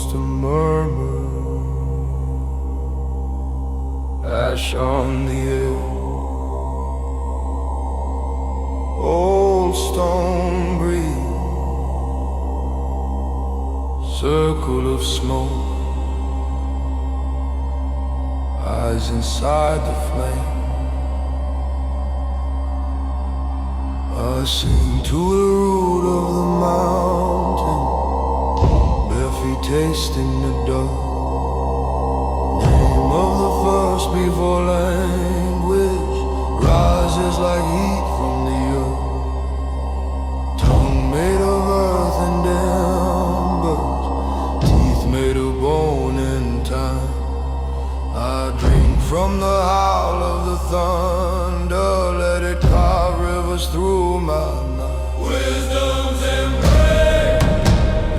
starts to murmur, ash on the air. Old stone breeze, circle of smoke, eyes inside the flame. I sing to the root of the mountain, bare feet tasting the dust. Name of the first before language rises like heat from the earth. Tongue made of earth and embers, teeth made of bone and time. I drink from the howl of the thunder, let it carve rivers through my night. Wisdom's embrace,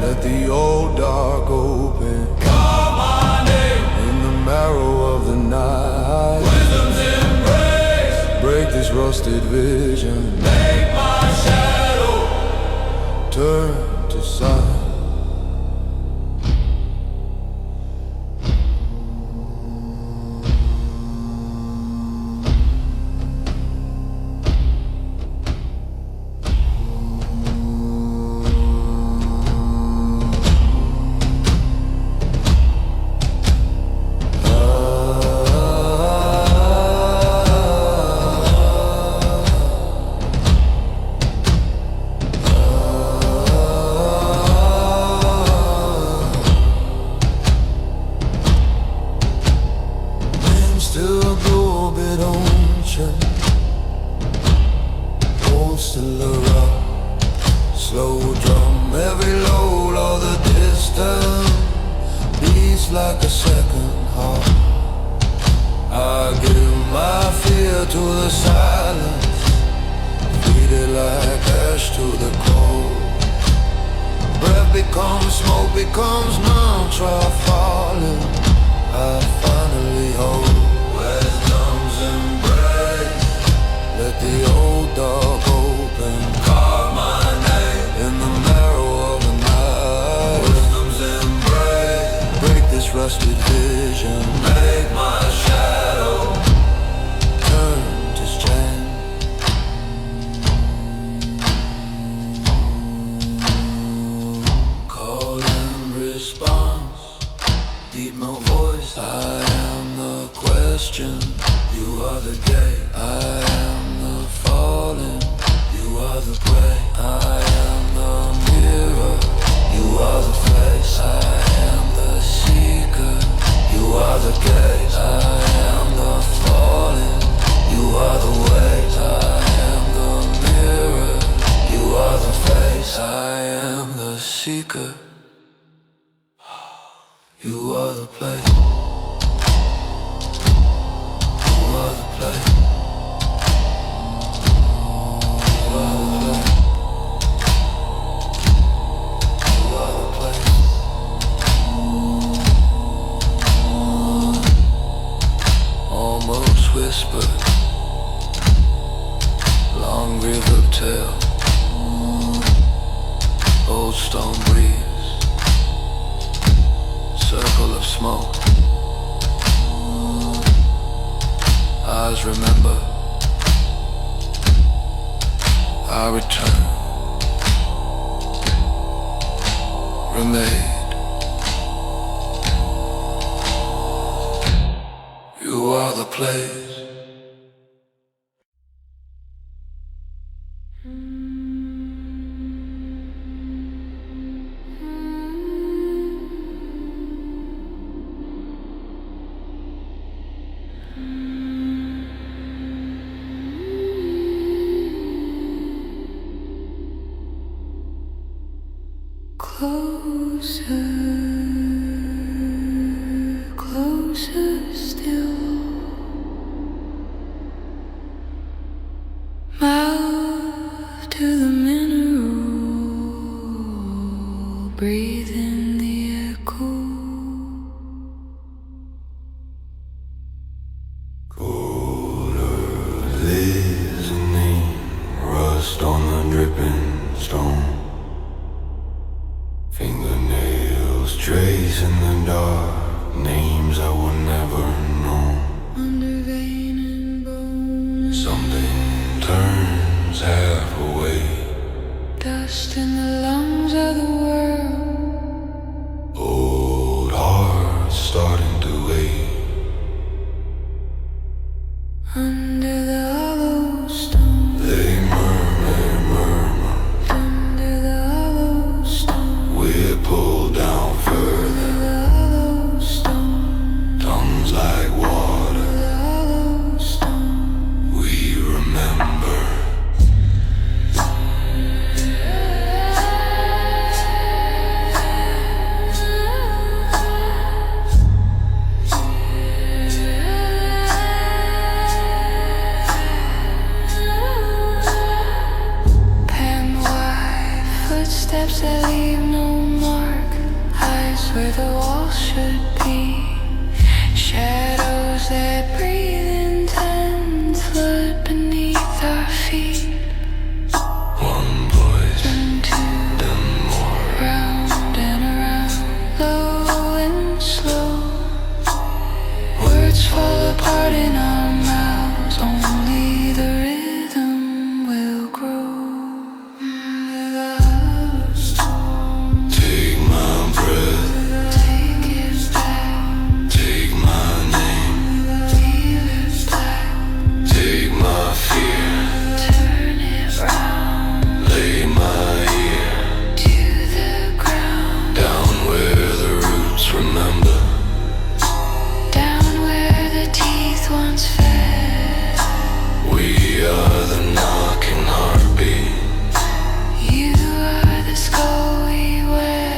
let the old dark open. Call my name in the marrow of the night. Wisdom's embrace, break this rusted vision. Make my shadow turn to sight. Still go a bit ancient, hold still a rock, slow drum, every load of the distance beats like a second heart. I give my fear to the silence, feed it like ash to the cold. Breath becomes smoke, becomes mantra falling. I finally hold. Wisdom's embrace, let the old dog open. Carve my name in the marrow of the night. Wisdom's embrace, break this rusted vision. Make my shadow turn to strength. Call and response, deep no voice. I am the question, you are the gate. I am the fallen, you are the prey. I am the mirror, you are the face. I am the seeker, you are the gaze. I am the fallen, you are the ways. I am the mirror, you are the face. I am the seeker, you are the place. You are the place. You are the place. You are the place. Almost whispered, long river tale, old stone breeze, circle of smoke. Eyes remember, I return, remade. You are the place. Closer, closer still. Mouth to the mineral, breathe in the echo. Colder listening, rust on the dripping stone. Fingernails trace Footsteps that leave no mark, eyes where the walls should be, shadows that breathe intense, flood beneath our feet. One voice, And two, then more. round and around, low and slow. Words fall apart in our mouths, only the rhythm will grow. Take my breath, Take it back, take my name, feel it back, take my fear, turn it round lay my ear to the ground, down where the roots remember. down where the teeth once fed. We are the knocking heartbeat. You are the skull we wear.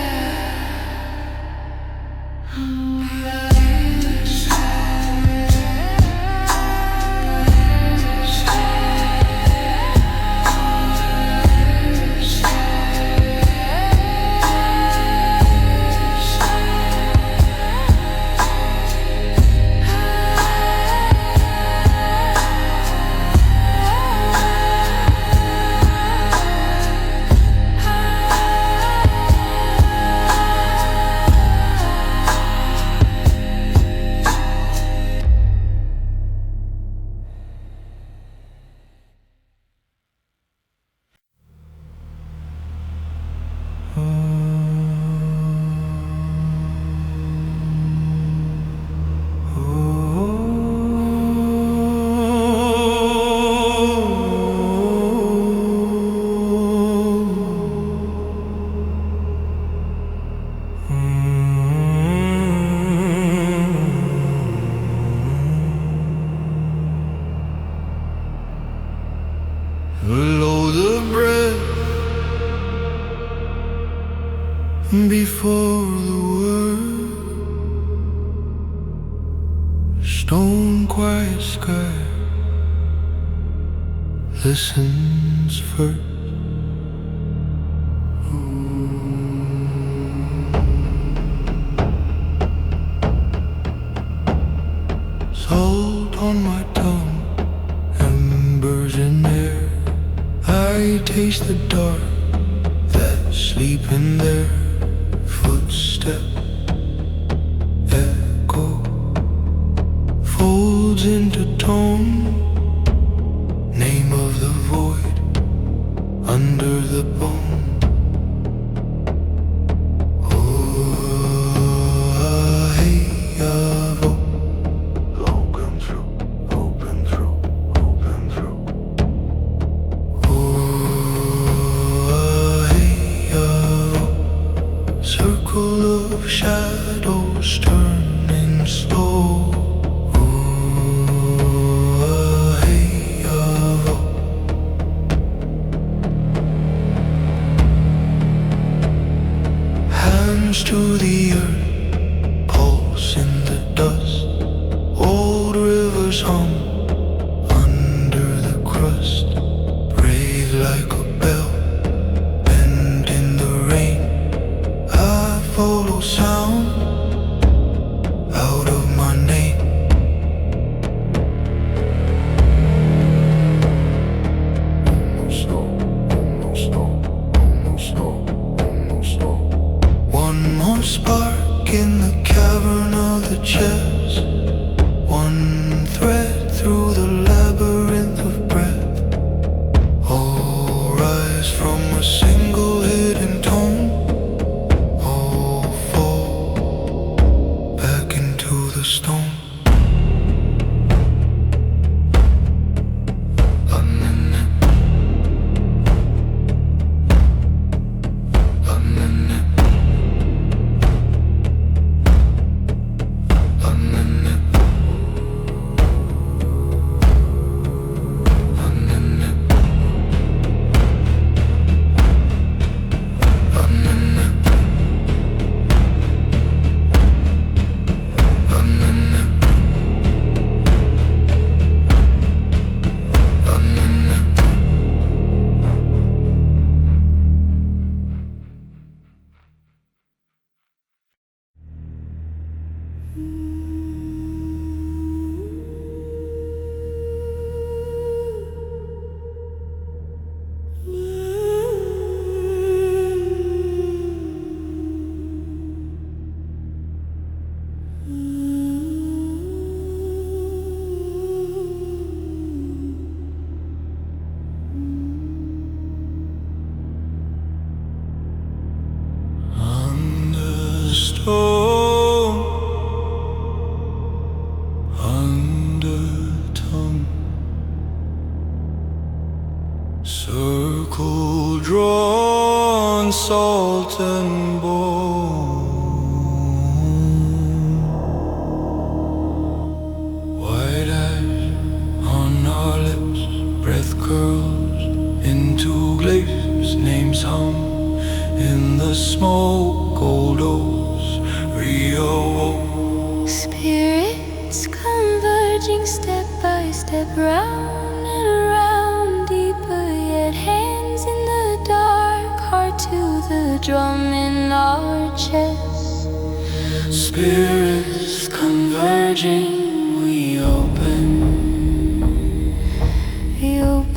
Below the breath, before the word, stone quiet sky listens first. Salt on my tongue, embers in air. I taste the dark that's sleeping there. Footstep, echo, folds into tone. Name of the void under the bone. Oh, hey, avo. Open through, open through, open through. Circle of shadows turning slow. Hands to the earth, pulse in the dust. Old rivers hum under the crust. Brave like a bell, bend in the rain. I follow sound out of my name. Almost home, almost home, almost home, almost home. One more spark in the cavern of the chest. One thread through the labyrinth of breath. All rise from a single hidden tone. All fall back into the stone. tone, undertone, circle drawn, salt and bone, white ash on our lips, breath curls into glaciers, names hung in the smoke, old oaks reawoke. Spirits converging step by step, round and around, deeper yet, hands in the dark, heart to the drum in our chest. Spirits converging, we open. We open.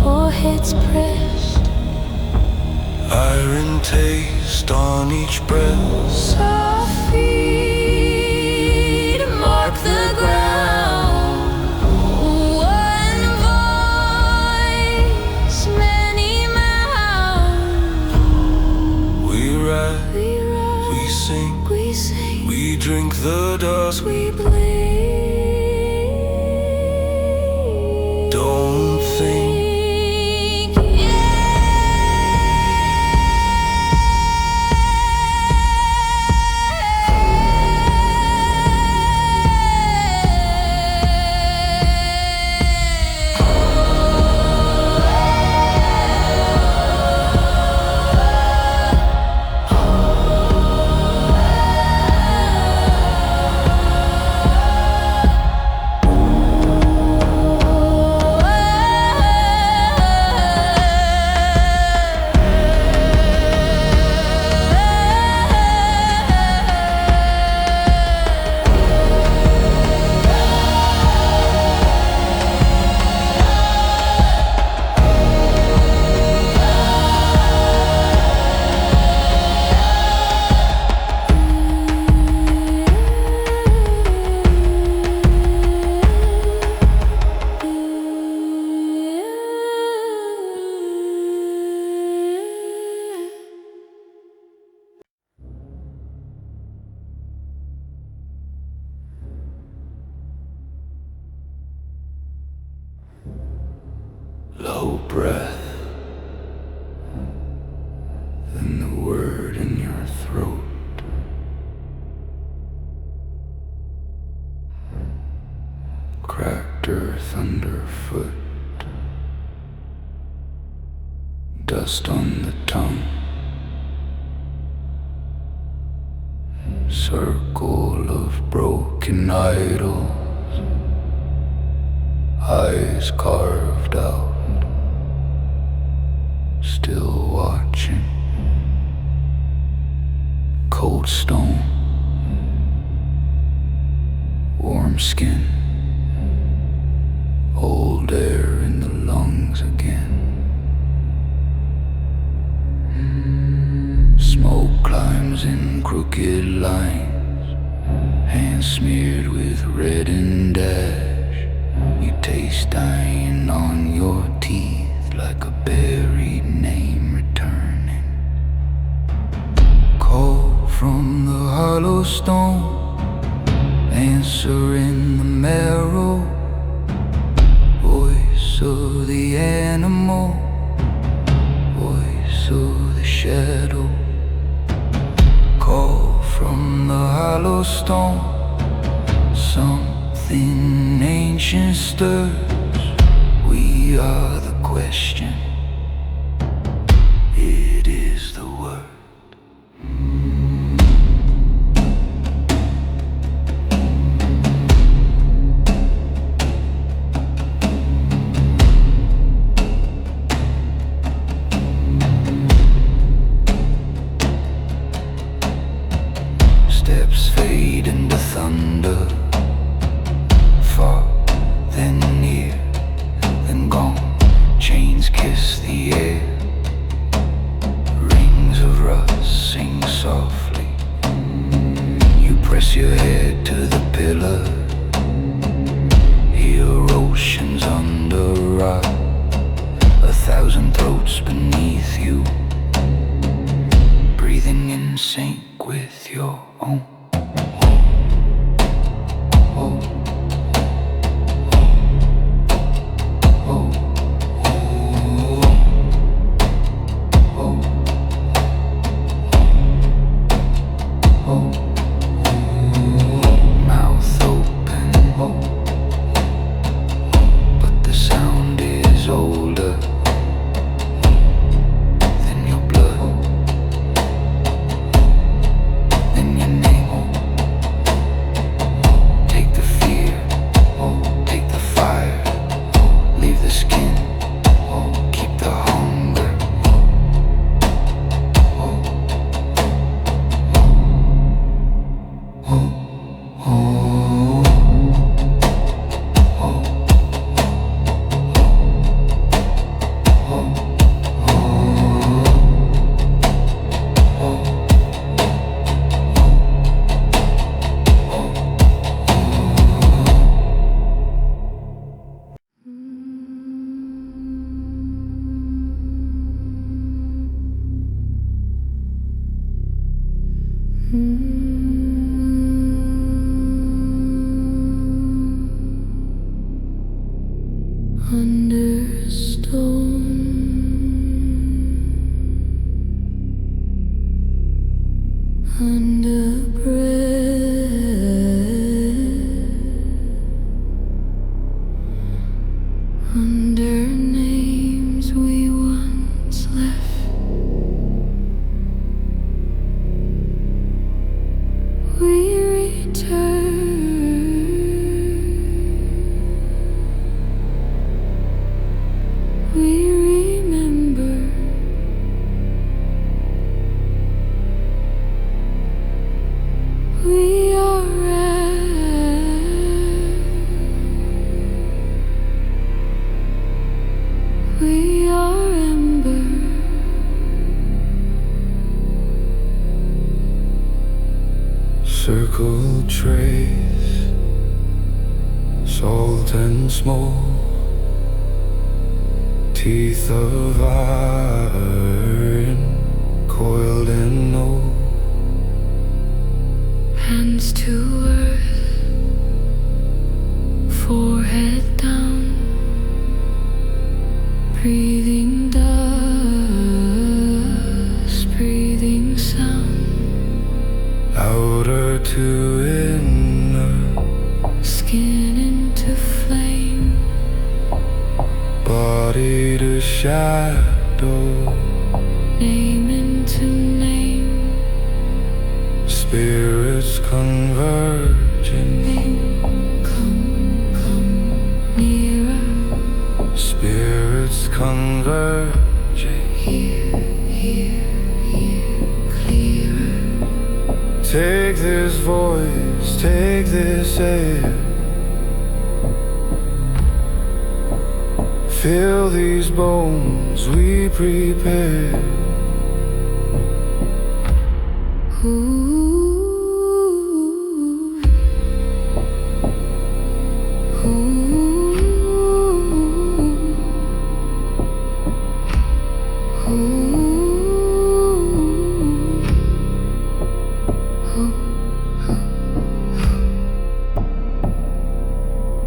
Foreheads pressed, iron taste on each breath. Soft feet mark the ground. One voice, many mouths. We rise, we sink, we drink the dust, we bleed. Don't think. Low breath, then the word in your throat. Cracked earth underfoot, dust on the tongue. Circle of broken idols, eyes carved out. Still watching, cold stone, warm skin, old air in the lungs again. Smoke climbs in crooked lines, hands smeared with red and ash. You taste iron on your teeth like a buried name returning. Call from the hollow stone, answer in the marrow. Voice of the animal, voice of the shadow. Call from the hollow stone, something ancient stirs. We are the question, it is the word. sync with your own. Mouth open, but the sound is older than your blood, than your name. Take the fear, take the fire, leave the skin, keep the hunger. Under a stone, under breath, under names we once left, we return. We remember. We are we are ember. Circle trace, salt and smoke. Teeth of iron, coiled in oak. Hands to earth, forehead down, breathing dust, breathing sound. Outer to inner, skin into flame, body to shadow, name into name, spirits converging. Come nearer, spirits converging. Here, clearer. Take this voice, take this air. Fill these bones we prepare. Ooh.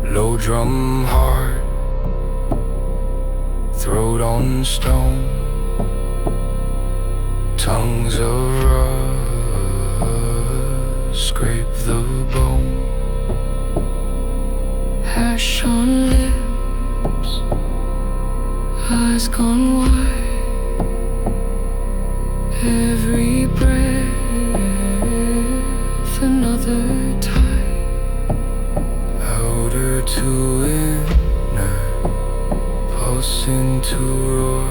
Low drum heart, throat on stone, tongues of rust scrape the bone. Ash on lips, eyes gone wide, every breath another tide. Outer to inner, pulse into roar,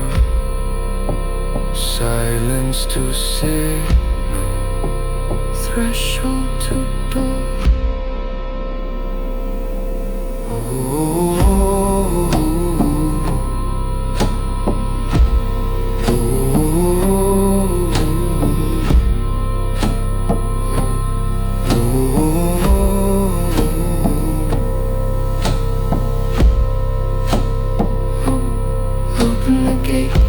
silence to signal, threshold to door. Open the gate.